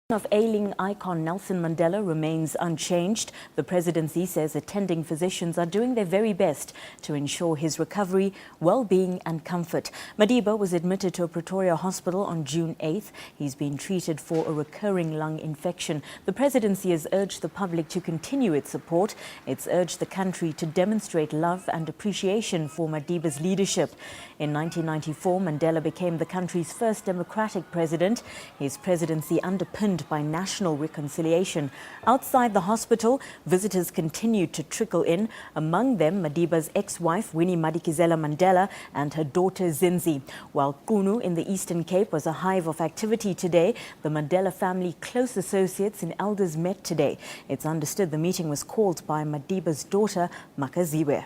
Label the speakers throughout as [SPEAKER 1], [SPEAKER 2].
[SPEAKER 1] Of ailing icon Nelson Mandela remains unchanged. The presidency says attending physicians are doing their very best to ensure his recovery, well-being and comfort. Madiba was admitted to a Pretoria hospital on June 8th. He's been treated for a recurring lung infection. The presidency has urged the public to continue its support. It's urged the country to demonstrate love and appreciation for Madiba's leadership. In 1994, Mandela became the country's first democratic president. His presidency underpinned by national reconciliation. Outside the hospital, visitors continued to trickle in, among them Madiba's ex-wife Winnie Madikizela Mandela and her daughter Zinzi. While Qunu in the Eastern Cape was a hive of activity today, the Mandela family close associates and elders met today. It's understood the meeting was called by Madiba's daughter Makaziwe.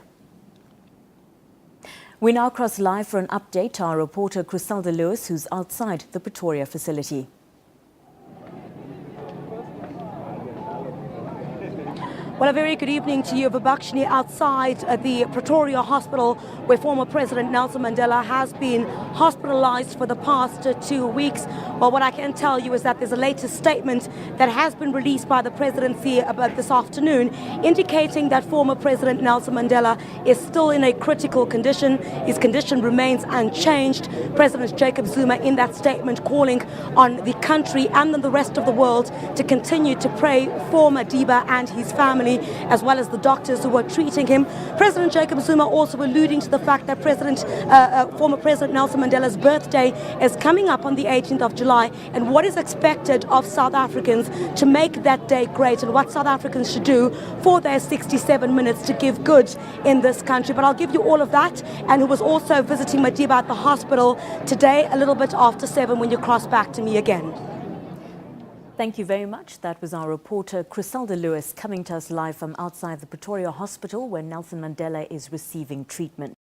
[SPEAKER 1] We now cross live for an update to our reporter Criselda Lewis, who's outside the Pretoria facility.
[SPEAKER 2] Well, a very good evening to you, Vibakshini, outside the Pretoria hospital where former President Nelson Mandela has been hospitalized for the past 2 weeks. Well, what I can tell you is that there's a latest statement that has been released by the presidency about this afternoon, indicating that former President Nelson Mandela is still in a critical condition. His condition remains unchanged. President Jacob Zuma in that statement calling on the country and on the rest of the world to continue to pray for Madiba and his family, as well as the doctors who were treating him. President Jacob Zuma also alluding to the fact that former President Nelson Mandela's birthday is coming up on the 18th of July, and what is expected of South Africans to make that day great, and what South Africans should do for their 67 minutes to give good in this country. But I'll give you all of that, and who was also visiting Madiba at the hospital today a little bit after 7 when you cross back to me again.
[SPEAKER 1] Thank you very much. That was our reporter Criselda Lewis coming to us live from outside the Pretoria hospital where Nelson Mandela is receiving treatment.